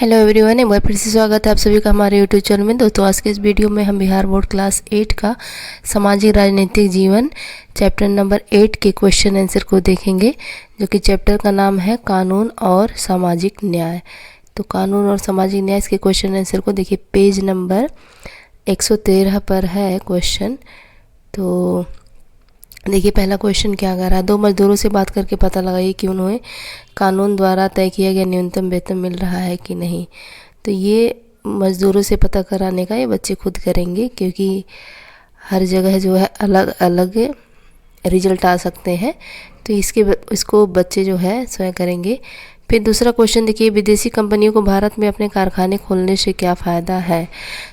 Hello everyone, एक बार फिर से स्वागत है आप सभी का हमारे यूट्यूब चैनल में। दोस्तों, आज के इस वीडियो में हम बिहार बोर्ड क्लास 8 का सामाजिक राजनीतिक जीवन चैप्टर नंबर 8 के क्वेश्चन आंसर को देखेंगे, जो कि चैप्टर का नाम है कानून और सामाजिक न्याय। तो कानून और सामाजिक न्याय, इसके क्वेश्चन आंसर को देखिए, पेज नंबर 113 पर है क्वेश्चन। तो देखिए पहला क्वेश्चन क्या कह रहा है, दो मजदूरों से बात करके पता लगाइए कि उन्हें कानून द्वारा तय किया गया न्यूनतम वेतन मिल रहा है कि नहीं। तो ये मजदूरों से पता कराने का ये बच्चे खुद करेंगे, क्योंकि हर जगह जो है अलग अलग रिजल्ट आ सकते हैं। तो इसको बच्चे जो है स्वयं करेंगे। फिर दूसरा क्वेश्चन देखिए, विदेशी कंपनियों को भारत में अपने कारखाने खोलने से क्या फ़ायदा है।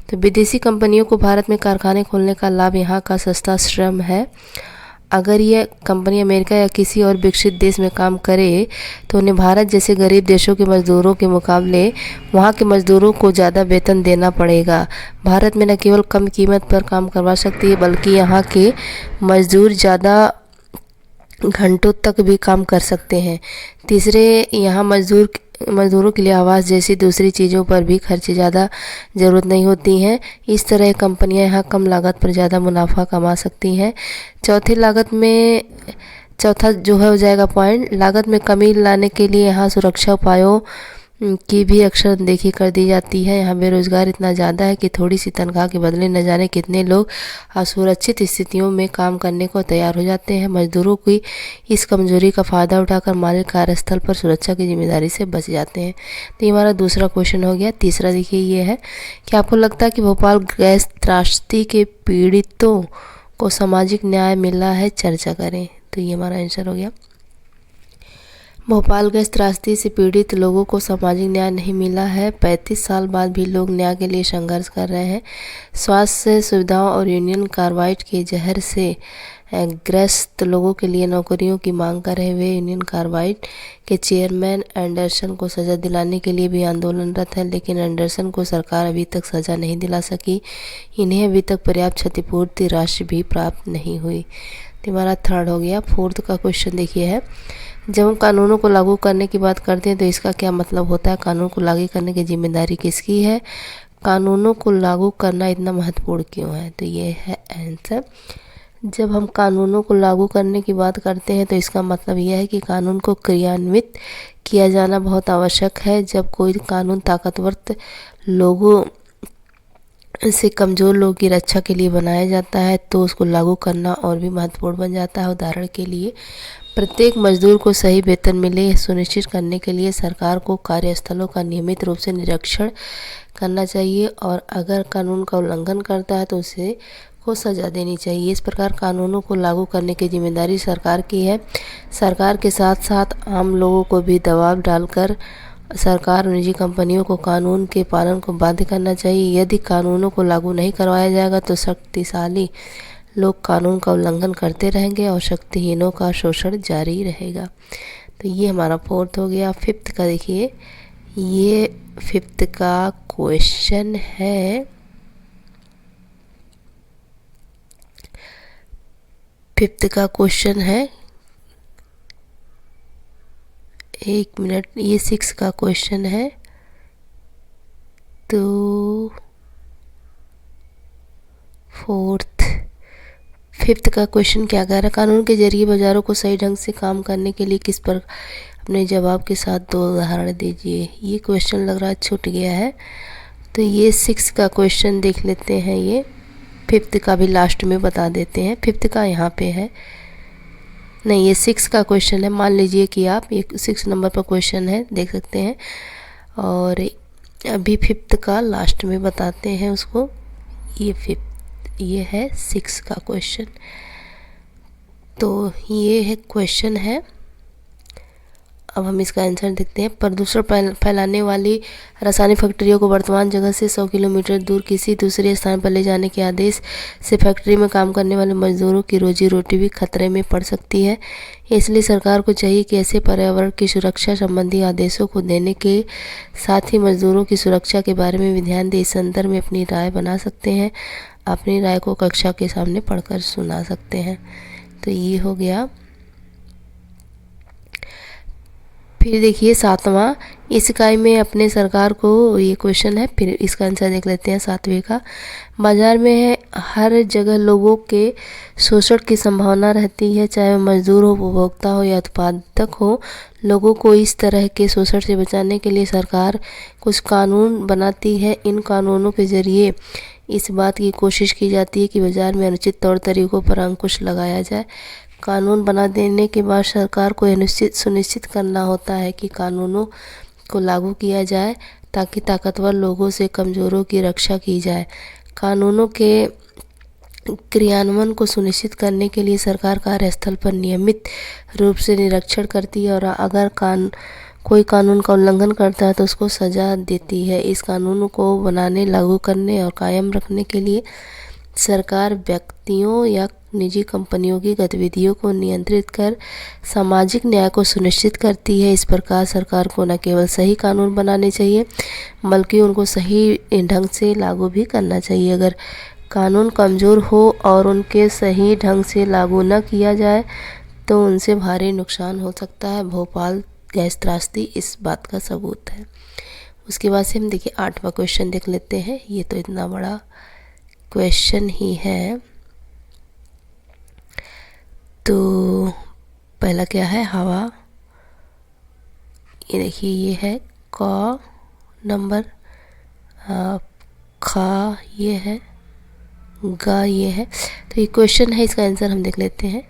तो विदेशी कंपनियों को भारत में कारखाने खोलने का लाभ यहाँ का सस्ता श्रम है। अगर ये कंपनी अमेरिका या किसी और विकसित देश में काम करे तो उन्हें भारत जैसे गरीब देशों के मज़दूरों के मुकाबले वहाँ के मज़दूरों को ज़्यादा वेतन देना पड़ेगा। भारत में न केवल कम कीमत पर काम करवा सकती है, बल्कि यहाँ के मज़दूर ज़्यादा घंटों तक भी काम कर सकते हैं। तीसरे, यहाँ मज़दूरों के लिए आवास जैसी दूसरी चीज़ों पर भी खर्च ज़्यादा ज़रूरत नहीं होती हैं। इस तरह कंपनियां यहाँ कम लागत पर ज़्यादा मुनाफा कमा सकती हैं। चौथा जो है हो जाएगा पॉइंट, लागत में कमी लाने के लिए यहाँ सुरक्षा उपायों की भी अक्सर अनदेखी कर दी जाती है। यहाँ बेरोजगार इतना ज़्यादा है कि थोड़ी सी तनख्वाह के बदले न जाने कितने लोग असुरक्षित स्थितियों में काम करने को तैयार हो जाते हैं। मजदूरों की इस कमजोरी का फ़ायदा उठाकर मालिक कार्यस्थल पर सुरक्षा की जिम्मेदारी से बच जाते हैं। तो ये हमारा दूसरा क्वेश्चन हो गया। तीसरा देखिए, ये है कि आपको लगता है कि भोपाल गैस त्रासदी के पीड़ितों को सामाजिक न्याय मिला है, चर्चा करें। तो ये हमारा आंसर हो गया। भोपाल गैस त्रासदी से पीड़ित लोगों को सामाजिक न्याय नहीं मिला है। 35 साल बाद भी लोग न्याय के लिए संघर्ष कर रहे हैं। स्वास्थ्य सुविधाओं और यूनियन कार्बाइड के जहर से ग्रस्त लोगों के लिए नौकरियों की मांग कर रहे हुए यूनियन कार्बाइड के चेयरमैन एंडरसन को सज़ा दिलाने के लिए भी आंदोलनरत है, लेकिन एंडरसन को सरकार अभी तक सज़ा नहीं दिला सकी। इन्हें अभी तक पर्याप्त क्षतिपूर्ति राशि भी प्राप्त नहीं हुई। तो हमारा थर्ड हो गया। फोर्थ का क्वेश्चन देखिए है, जब हम कानूनों को लागू करने की बात करते हैं तो इसका क्या मतलब होता है। कानून को लागू करने की जिम्मेदारी किसकी है। कानूनों को लागू करना इतना महत्वपूर्ण क्यों है। तो ये है आंसर। जब हम कानूनों को लागू करने की बात करते हैं तो इसका मतलब यह है कि कानून को क्रियान्वित किया जाना बहुत आवश्यक है। जब कोई कानून ताकतवर लोगों से कमज़ोर लोगों की रक्षा के लिए बनाया जाता है तो उसको लागू करना और भी महत्वपूर्ण बन जाता है। उदाहरण के लिए, प्रत्येक मजदूर को सही वेतन मिले सुनिश्चित करने के लिए सरकार को कार्यस्थलों का नियमित रूप से निरीक्षण करना चाहिए, और अगर कानून का उल्लंघन करता है तो उसे को सज़ा देनी चाहिए। इस प्रकार कानूनों को लागू करने की जिम्मेदारी सरकार की है। सरकार के साथ साथ आम लोगों को भी दबाव डालकर सरकार और निजी कंपनियों को कानून के पालन को बाध्य करना चाहिए। यदि कानूनों को लागू नहीं करवाया जाएगा तो शक्तिशाली लोग कानून का उल्लंघन करते रहेंगे और शक्तिहीनों का शोषण जारी रहेगा। तो ये हमारा फोर्थ हो गया। फिफ्थ का देखिए, ये फिफ्थ का क्वेश्चन है। फिफ्थ का क्वेश्चन है, एक मिनट, ये 6 का क्वेश्चन है। तो फिफ्थ का क्वेश्चन क्या कह रहा है, कानून के जरिए बाजारों को सही ढंग से काम करने के लिए किस पर अपने जवाब के साथ 2 उदाहरण दीजिए। ये क्वेश्चन लग रहा है छूट गया है। तो ये 6 का क्वेश्चन देख लेते हैं। ये फिफ्थ का भी लास्ट में बता देते हैं। फिफ्थ का यहाँ पे है, नहीं, ये 6 का क्वेश्चन है। मान लीजिए कि आप, ये 6 नंबर पर क्वेश्चन है, देख सकते हैं। और अभी फिफ्थ का लास्ट में बताते हैं उसको। ये है 6 का क्वेश्चन। तो ये है क्वेश्चन है। अब हम इसका आंसर देखते हैं। प्रदूषण फैलाने वाली रासायनिक फैक्ट्रियों को वर्तमान जगह से 100 किलोमीटर दूर किसी दूसरे स्थान पर ले जाने के आदेश से फैक्ट्री में काम करने वाले मजदूरों की रोजी रोटी भी खतरे में पड़ सकती है। इसलिए सरकार को चाहिए कि ऐसे पर्यावरण की सुरक्षा संबंधी आदेशों को देने के साथ ही मजदूरों की सुरक्षा के बारे में भी ध्यान दे। इस संदर्भ में अपनी राय बना सकते हैं। अपनी राय को कक्षा के सामने पढ़कर सुना सकते हैं। तो ये हो गया फिर देखिए 7वां, इस इकाई में अपने सरकार को, ये क्वेश्चन है, फिर इसका आंसर देख लेते हैं 7वें का। बाजार में हर जगह लोगों के शोषण की संभावना रहती है, चाहे वह मजदूर हो, उपभोक्ता हो या उत्पादक हो। लोगों को इस तरह के शोषण से बचाने के लिए सरकार कुछ कानून बनाती है। इन कानूनों के जरिए इस बात की कोशिश की जाती है कि बाजार में अनुचित तौर तरीकों पर अंकुश लगाया जाए। कानून बना देने के बाद सरकार को यह सुनिश्चित करना होता है कि कानूनों को लागू किया जाए ताकि ताकतवर लोगों से कमज़ोरों की रक्षा की जाए। कानूनों के क्रियान्वयन को सुनिश्चित करने के लिए सरकार कार्यस्थल पर नियमित रूप से निरीक्षण करती है और अगर कोई कानून का उल्लंघन करता है तो उसको सज़ा देती है। इस कानून को बनाने, लागू करने और कायम रखने के लिए सरकार व्यक्तियों या निजी कंपनियों की गतिविधियों को नियंत्रित कर सामाजिक न्याय को सुनिश्चित करती है। इस प्रकार सरकार को न केवल सही कानून बनाने चाहिए बल्कि उनको सही ढंग से लागू भी करना चाहिए। अगर कानून कमज़ोर हो और उनके सही ढंग से लागू न किया जाए तो उनसे भारी नुकसान हो सकता है। भोपाल गैस त्रासदी इस बात का सबूत है। उसके बाद से हम देखिए 8वां क्वेश्चन देख लेते हैं। ये तो इतना बड़ा क्वेश्चन ही है। तो पहला क्या है, हवा। ये देखिए, ये है क नंबर, खा ये है, गा ये है। तो ये क्वेश्चन है, इसका आंसर हम देख लेते हैं।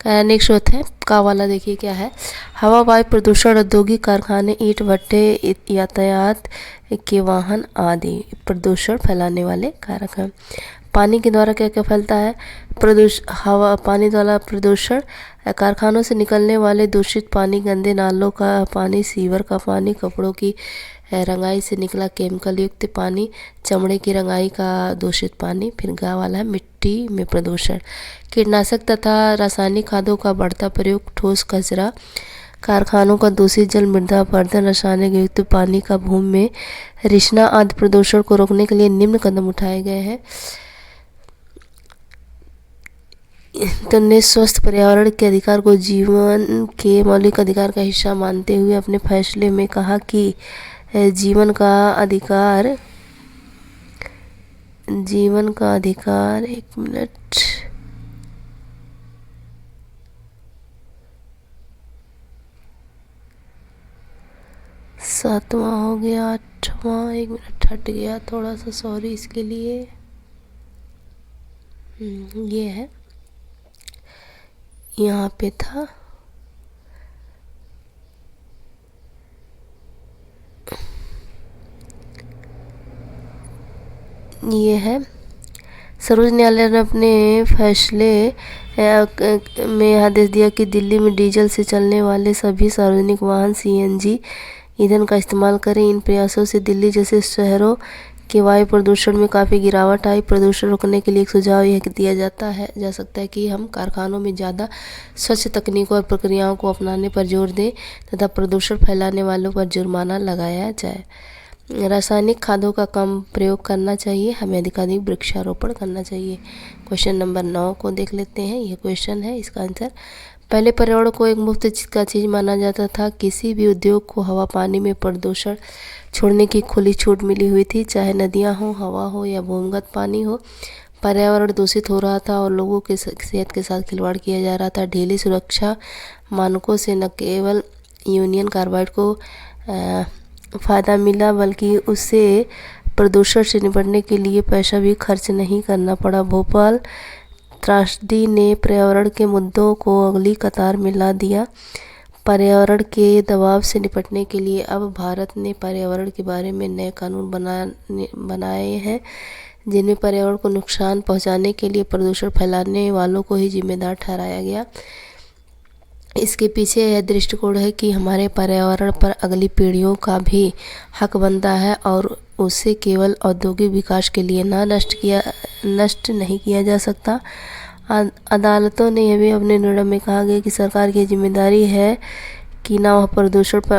अनेक स्रोत है। का वाला देखिए क्या है, हवा, वायु प्रदूषण, औद्योगिक कारखाने, ईंट भट्टे, यातायात के वाहन आदि प्रदूषण फैलाने वाले कारक हैं। पानी के द्वारा क्या क्या फैलता है, पानी द्वारा प्रदूषण, कारखानों से निकलने वाले दूषित पानी, गंदे नालों का पानी, सीवर का पानी, कपड़ों की रंगाई से निकला केमिकल युक्त पानी, चमड़े की रंगाई का दूषित पानी। फिर गा वाला है मिट्टी में प्रदूषण, कीटनाशक तथा रासायनिक खादों का बढ़ता प्रयोग, ठोस कचरा, कारखानों का दूषित जल, मृदा अपरदन, रासायनिक युक्त पानी का भूमि में रिसना आदि प्रदूषण को रोकने के लिए निम्न कदम उठाए गए हैं। तो ने स्वस्थ पर्यावरण के अधिकार को जीवन के मौलिक अधिकार का हिस्सा मानते हुए अपने फैसले में कहा कि जीवन का अधिकार, एक मिनट, सातवां हो गया, 8वां, एक मिनट हट गया थोड़ा सा, सॉरी इसके लिए। ये है, यहाँ पे था, ये है। सर्वोच्च न्यायालय ने अपने फैसले में आदेश दिया कि दिल्ली में डीजल से चलने वाले सभी सार्वजनिक वाहन सीएनजी ईंधन का इस्तेमाल करें। इन प्रयासों से दिल्ली जैसे शहरों के वायु प्रदूषण में काफ़ी गिरावट आई। प्रदूषण रोकने के लिए एक सुझाव यह दिया जा सकता है कि हम कारखानों में ज़्यादा स्वच्छ तकनीकों और प्रक्रियाओं को अपनाने पर जोर दें तथा प्रदूषण फैलाने वालों पर जुर्माना लगाया जाए। रासायनिक खादों का कम प्रयोग करना चाहिए। हमें अधिकाधिक वृक्षारोपण करना चाहिए। क्वेश्चन नंबर 9 को देख लेते हैं। यह क्वेश्चन है, इसका आंसर, पहले पर्यावरण को एक मुफ्त का चीज़ माना जाता था। किसी भी उद्योग को हवा पानी में प्रदूषण छोड़ने की खुली छूट मिली हुई थी, चाहे नदियाँ हो, हवा हो या भूमिगत पानी हो। पर्यावरण दूषित हो रहा था और लोगों के सेहत के साथ खिलवाड़ किया जा रहा था। ढीली सुरक्षा मानकों से न केवल यूनियन कार्बाइड को फ़ायदा मिला बल्कि उससे प्रदूषण से निपटने के लिए पैसा भी खर्च नहीं करना पड़ा। भोपाल त्रासदी ने पर्यावरण के मुद्दों को अगली कतार में ला दिया। पर्यावरण के दबाव से निपटने के लिए अब भारत ने पर्यावरण के बारे में नए कानून बनाए हैं जिनमें पर्यावरण को नुकसान पहुंचाने के लिए प्रदूषण फैलाने वालों को ही जिम्मेदार ठहराया गया। इसके पीछे यह दृष्टिकोण है कि हमारे पर्यावरण पर अगली पीढ़ियों का भी हक बनता है और उसे केवल औद्योगिक विकास के लिए नष्ट नहीं किया जा सकता। अदालतों ने यह भी अपने निर्णय में कहा गया कि सरकार की जिम्मेदारी है कि वह प्रदूषण पर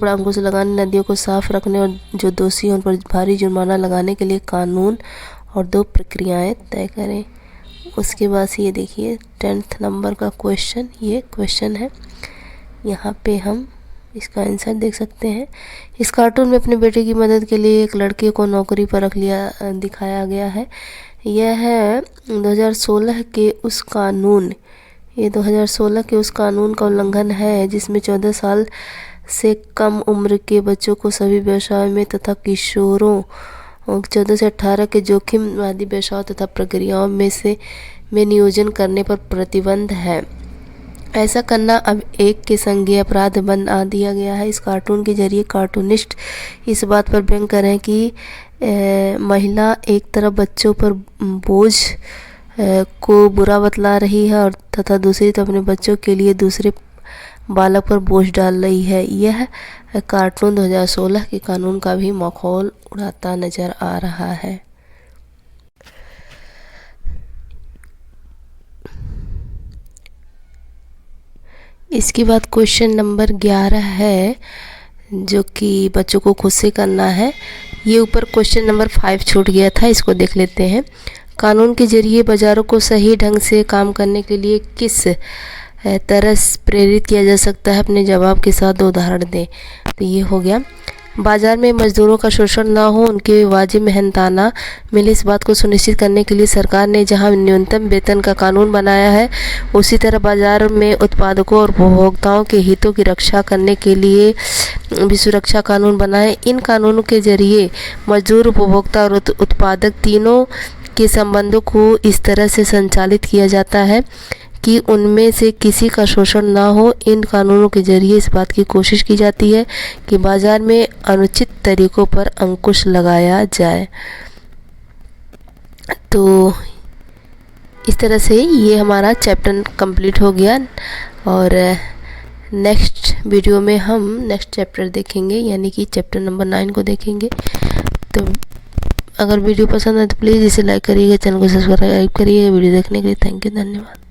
अंकुश लगाने, नदियों को साफ रखने और जो दोषी हैं उन पर भारी जुर्माना लगाने के लिए कानून और 2 प्रक्रियाएं तय करें। उसके बाद ये देखिए 10th नंबर का क्वेश्चन, ये क्वेश्चन है। यहाँ पे हम इसका आंसर देख सकते हैं। इस कार्टून में अपने बेटे की मदद के लिए एक लड़के को नौकरी पर रख लिया दिखाया गया है। यह है 2016 के उस कानून, ये 2016 के उस कानून का उल्लंघन है जिसमें 14 साल से कम उम्र के बच्चों को सभी व्यवसायों में तथा किशोरों 14 से 18 के जोखिमवादी व्यवसायों तथा प्रक्रियाओं में नियोजन करने पर प्रतिबंध है। ऐसा करना अब एक के संज्ञेय अपराध बना दिया गया है। इस कार्टून के जरिए कार्टूनिस्ट इस बात पर व्यंग कर रहे हैं कि महिला एक तरफ बच्चों पर बोझ को बुरा बतला रही है और तथा दूसरी तरफ अपने बच्चों के लिए दूसरे बालक पर बोझ डाल रही है। यह कार्टून 2016 के कानून का भी मखौल उड़ाता नजर आ रहा है। इसके बाद क्वेश्चन नंबर 11 है जो कि बच्चों को खुद से करना है। ये ऊपर क्वेश्चन नंबर 5 छूट गया था, इसको देख लेते हैं। कानून के जरिए बाजारों को सही ढंग से काम करने के लिए किस तरह प्रेरित किया जा सकता है, अपने जवाब के साथ 2 उदाहरण दें। तो ये हो गया, बाजार में मजदूरों का शोषण ना हो, उनके वाजिब मेहनताना मिले, इस बात को सुनिश्चित करने के लिए सरकार ने जहां न्यूनतम वेतन का कानून बनाया है, उसी तरह बाजार में उत्पादकों और उपभोक्ताओं के हितों की रक्षा करने के लिए भी सुरक्षा कानून बनाए। इन कानूनों के जरिए मजदूर, उपभोक्ता और उत्पादक तीनों के संबंधों को इस तरह से संचालित किया जाता है कि उनमें से किसी का शोषण ना हो। इन कानूनों के जरिए इस बात की कोशिश की जाती है कि बाजार में अनुचित तरीकों पर अंकुश लगाया जाए। तो इस तरह से ये हमारा चैप्टर कंप्लीट हो गया और नेक्स्ट वीडियो में हम नेक्स्ट चैप्टर देखेंगे, यानी कि चैप्टर नंबर 9 को देखेंगे। तो अगर वीडियो पसंद है तो प्लीज़ इसे लाइक करिएगा, चैनल को सब्सक्राइब करिएगा। वीडियो देखने के लिए थैंक यू, धन्यवाद।